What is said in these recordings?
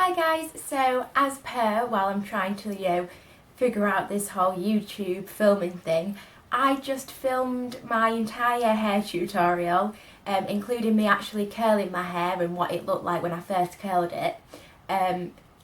Hi guys, so as per while I'm trying to figure out this whole YouTube filming thing, I just filmed my entire hair tutorial, including me actually curling my hair and what it looked like when I first curled it,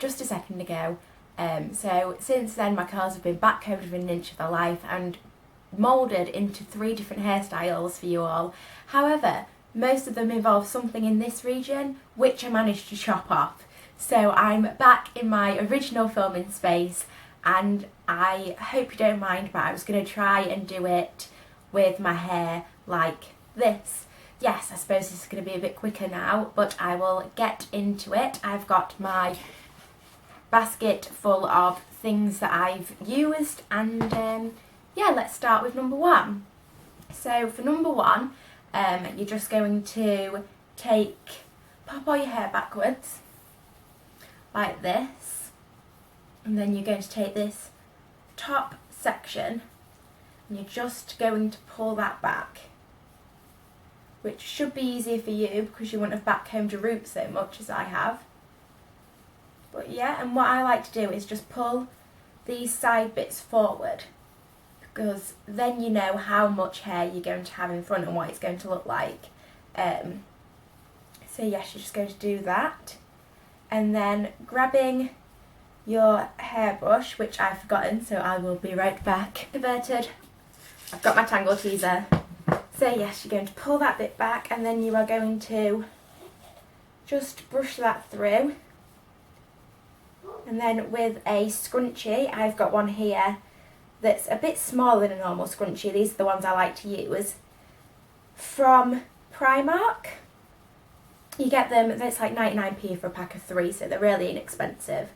just a second ago. So since then my curls have been back combed within an inch of their life and moulded into 3 different hairstyles for you all. However, most of them involve something in this region which I managed to chop off. So I'm back in my original filming space and I hope you don't mind, but I was going to try and do it with my hair like this. Yes, I suppose this is going to be a bit quicker now, but I will get into it. I've got my basket full of things that I've used and yeah, let's start with number 1. So for number 1, you're just going to pop all your hair backwards like this, and then you're going to take this top section and you're just going to pull that back, which should be easier for you because you wouldn't have backcombed your roots so much as I have. But yeah, and what I like to do is just pull these side bits forward, because then you know how much hair you're going to have in front and what it's going to look like. So yes, you're just going to do that. And then grabbing your hairbrush, which I've forgotten, so I will be right back. Diverted. I've got my tangle teaser. So yes, you're going to pull that bit back and then you are going to just brush that through. And then with a scrunchie, I've got one here that's a bit smaller than a normal scrunchie. These are the ones I like to use. From Primark. You get them, it's like 99p for a pack of 3, so they're really inexpensive.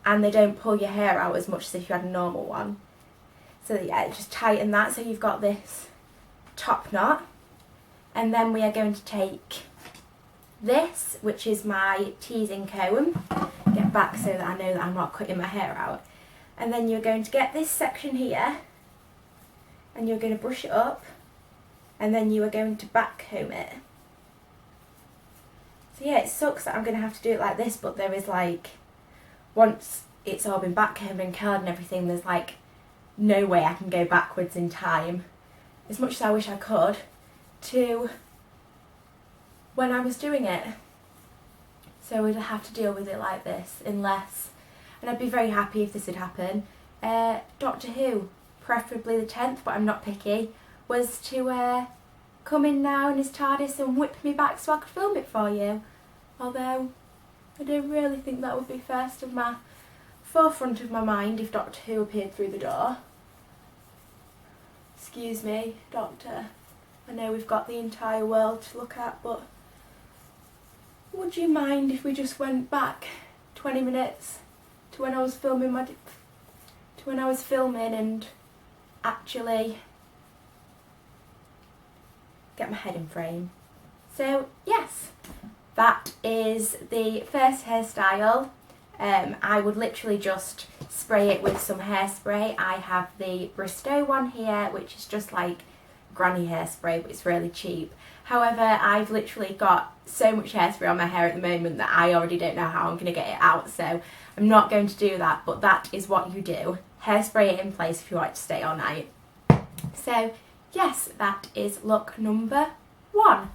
And they don't pull your hair out as much as if you had a normal one. So yeah, just tighten that so you've got this top knot. And then we are going to take this, which is my teasing comb. Get back so that I know that I'm not cutting my hair out. And then you're going to get this section here and you're going to brush it up and then you are going to back comb it. So yeah, it sucks that I'm going to have to do it like this, but there is like, once it's all been back combed and curled and everything, there's like no way I can go backwards in time, as much as I wish I could, to when I was doing it. So we'd have to deal with it like this, unless, and I'd be very happy if this had happened, Doctor Who, preferably the 10th, but I'm not picky, was to come in now in his TARDIS and whip me back so I could film it for you. Although, I don't really think that would be first of my forefront of my mind if Doctor Who appeared through the door. Excuse me, Doctor. I know we've got the entire world to look at, but would you mind if we just went back 20 minutes to when I was filming and actually get my head in frame. So yes, that is the first hairstyle. I would literally just spray it with some hairspray. I have the Bristow one here, which is just like granny hairspray, but it's really cheap. However, I've literally got so much hairspray on my hair at the moment that I already don't know how I'm going to get it out, so I'm not going to do that, but that is what you do. Hairspray it in place if you want it to stay all night. So yes, that is look number 1.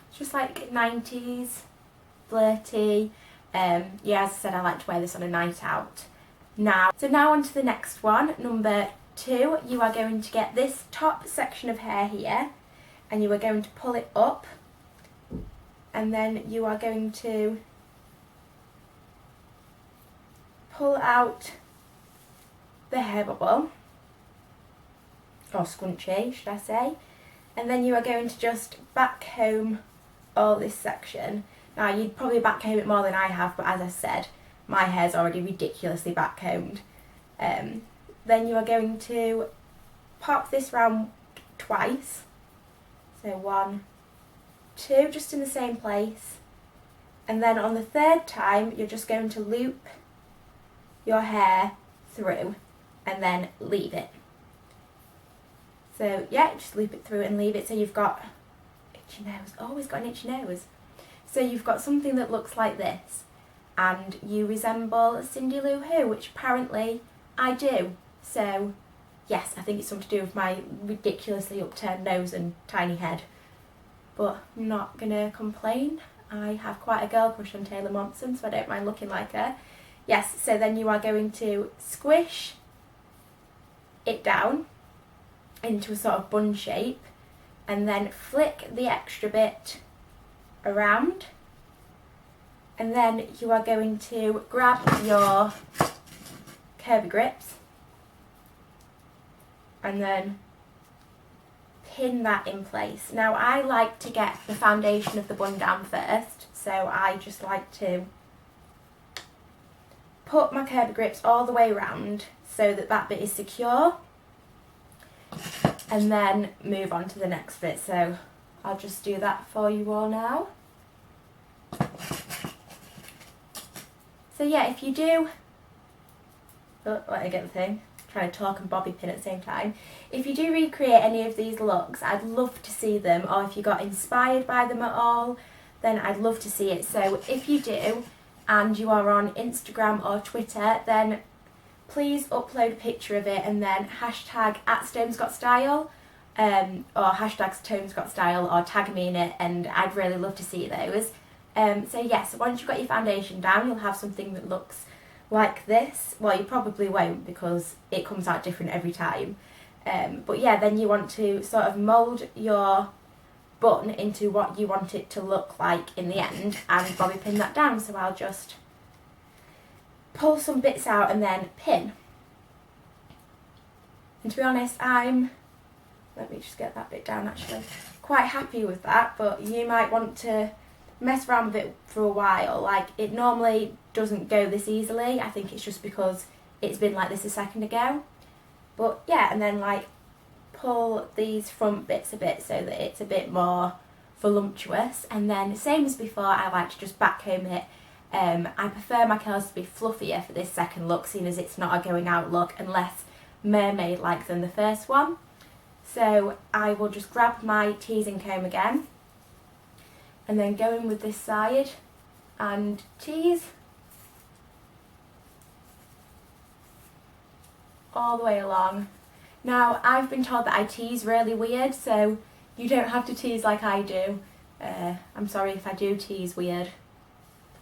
It's just like 90s, flirty. Yeah, as I said, I like to wear this on a night out. Now on to the next one, number 2. You are going to get this top section of hair here and you are going to pull it up and then you are going to pull out the hair bubble, or scrunchie should I say, and then you are going to just back comb all this section. Now you'd probably back comb it more than I have, but as I said, my hair's already ridiculously back combed. Then you are going to pop this round twice, so 1, 2, just in the same place, and then on the 3rd time you're just going to loop your hair through and then leave it. So So yeah, just loop it through and leave it so you've got itchy nose. Always got an itchy nose. So you've got something that looks like this, and you resemble Cindy Lou Who, which apparently I do. So yes, I think it's something to do with my ridiculously upturned nose and tiny head. But I'm not gonna complain. I have quite a girl crush on Taylor Momsen, so I don't mind looking like her. Yes, so then you are going to squish it down into a sort of bun shape, and then flick the extra bit around, and then you are going to grab your Kirby grips and then pin that in place. Now I like to get the foundation of the bun down first, so I just like to put my Kirby grips all the way around so that that bit is secure, and then move on to the next bit. So I'll just do that for you all now. So yeah, if you do, let me get the thing, trying to talk and bobby pin at the same time. If you do recreate any of these looks, I'd love to see them, or if you got inspired by them at all, then I'd love to see it. So if you do, and you are on Instagram or Twitter, then please upload a picture of it and then hashtag @StonesGotStyle, or hashtag StonesGotStyle, or tag me in it, and I'd really love to see those. So yes, once you've got your foundation down, you'll have something that looks like this. Well, you probably won't, because it comes out different every time. But yeah, then you want to sort of mould your bun into what you want it to look like in the end, and bobby pin that down. So I'll just pull some bits out and then pin. And to be honest, let me just get that bit down, actually, quite happy with that, but you might want to mess around with it for a while. Like, it normally doesn't go this easily. I think it's just because it's been like this a second ago. But yeah, and then like pull these front bits a bit so that it's a bit more voluptuous, and then same as before, I like to just back comb it. I prefer my curls to be fluffier for this second look, seeing as it's not a going out look, and less mermaid like than the first one. So I will just grab my teasing comb again, and then go in with this side and tease all the way along. Now, I've been told that I tease really weird, so you don't have to tease like I do. I'm sorry if I do tease weird.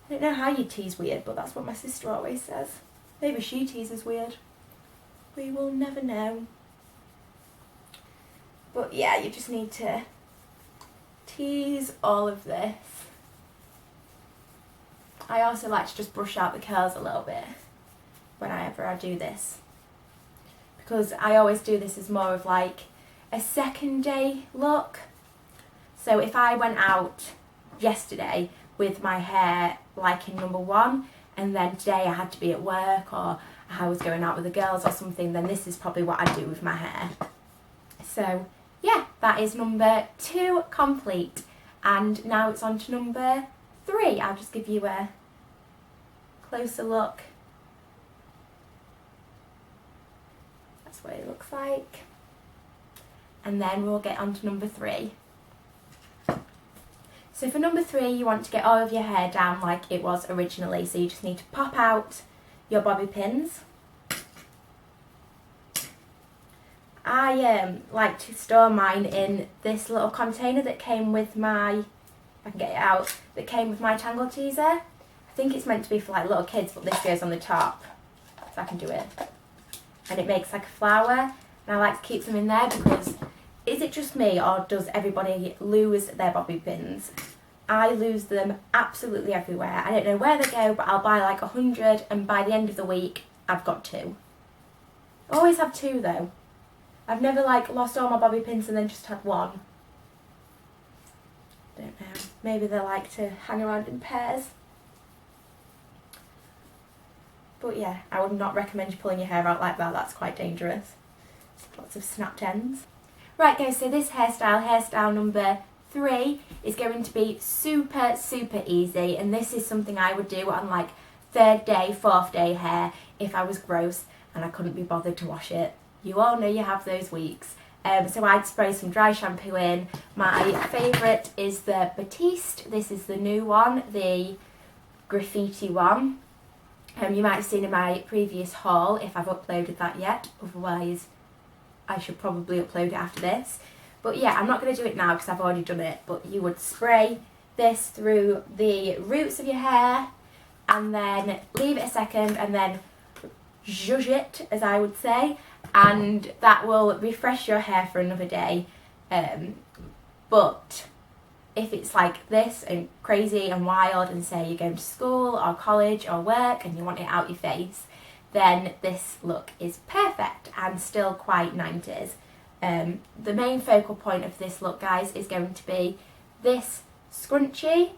I don't know how you tease weird, but that's what my sister always says. Maybe she teases weird. We will never know. But yeah, you just need to tease all of this. I also like to just brush out the curls a little bit whenever I do this, because I always do this as more of like a second day look. So if I went out yesterday with my hair like in number 1, and then today I had to be at work, or I was going out with the girls or something, then this is probably what I do with my hair. So yeah, that is number 2 complete, and now it's on to number 3. I'll just give you a closer look. That's what it looks like, and then we'll get on to number 3. So for number 3, you want to get all of your hair down like it was originally, so you just need to pop out your bobby pins. I like to store mine in this little container that came with my, if I can get it out, that came with my Tangle Teezer. I think it's meant to be for like little kids, but this goes on the top, if I can do it. And it makes like a flower, and I like to keep them in there because, is it just me, or does everybody lose their bobby pins? I lose them absolutely everywhere. I don't know where they go, but I'll buy like 100, and by the end of the week, I've got 2. I always have 2 though. I've never like lost all my bobby pins and then just had 1. Don't know. Maybe they like to hang around in pairs. But yeah, I would not recommend you pulling your hair out like that. That's quite dangerous. Lots of snapped ends. Right guys, so this hairstyle number 3, is going to be super, super easy, and this is something I would do on like 3rd day, 4th day hair if I was gross and I couldn't be bothered to wash it. You all know you have those weeks. So I'd spray some dry shampoo in. My favourite is the Batiste. This is the new one, the graffiti one. You might have seen in my previous haul if I've uploaded that yet, otherwise I should probably upload it after this. But yeah, I'm not going to do it now because I've already done it, but you would spray this through the roots of your hair and then leave it a second and then zhuzh it, as I would say, and that will refresh your hair for another day. But if it's like this and crazy and wild and say you're going to school or college or work and you want it out your face, then this look is perfect and still quite 90s. The main focal point of this look, guys, is going to be this scrunchie,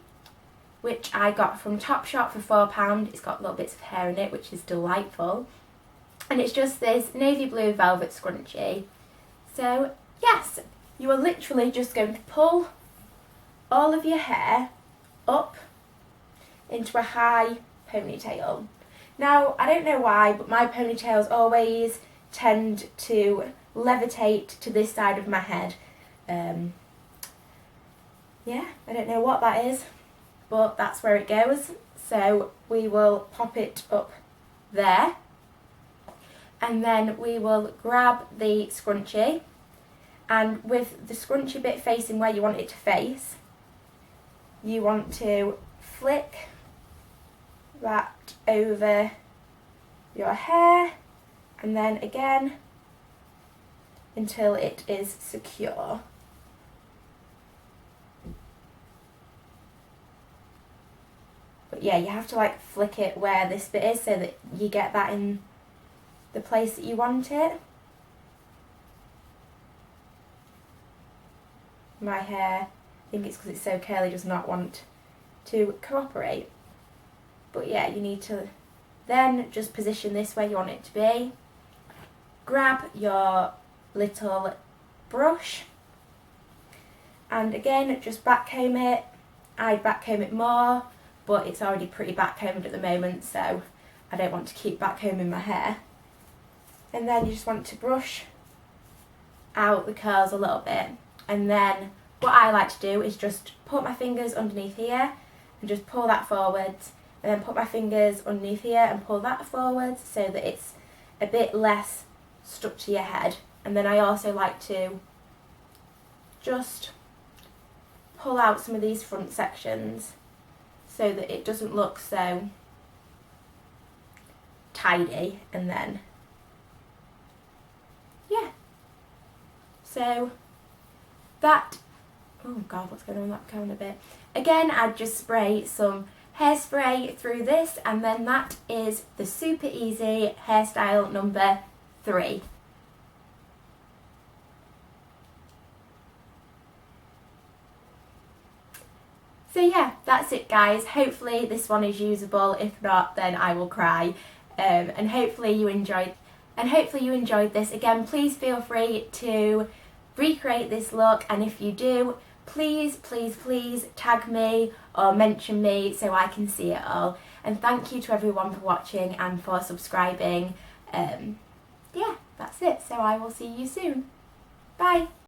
which I got from Topshop for £4. It's got little bits of hair in it, which is delightful. And it's just this navy blue velvet scrunchie. So yes, you are literally just going to pull all of your hair up into a high ponytail. Now, I don't know why, but my ponytails always tend to levitate to this side of my head. Yeah, I don't know what that is, but that's where it goes. So we will pop it up there, and then we will grab the scrunchie, and with the scrunchie bit facing where you want it to face, you want to flick that over your hair, and then again until it is secure. But yeah, you have to like flick it where this bit is so that you get that in the place that you want it. My hair, I think it's because it's so curly, does not want to cooperate. But yeah, you need to then just position this where you want it to be. Grab your little brush and again just backcomb it. I'd backcomb it more, but it's already pretty backcombed at the moment, so I don't want to keep backcombing my hair. And then you just want to brush out the curls a little bit, and then what I like to do is just put my fingers underneath here and just pull that forwards, and then put my fingers underneath here and pull that forwards so that it's a bit less stuck to your head. And then I also like to just pull out some of these front sections so that it doesn't look so tidy, and then yeah, so that, oh god, what's going on with that camera bit? Again, I'd just spray some hairspray through this, and then that is the super easy hairstyle number 3. So yeah, that's it guys. Hopefully this one is usable. If not, then I will cry. And hopefully you enjoyed this. Again, please feel free to recreate this look, and if you do, please tag me or mention me so I can see it all. And thank you to everyone for watching and for subscribing. Yeah, that's it. So I will see you soon. Bye.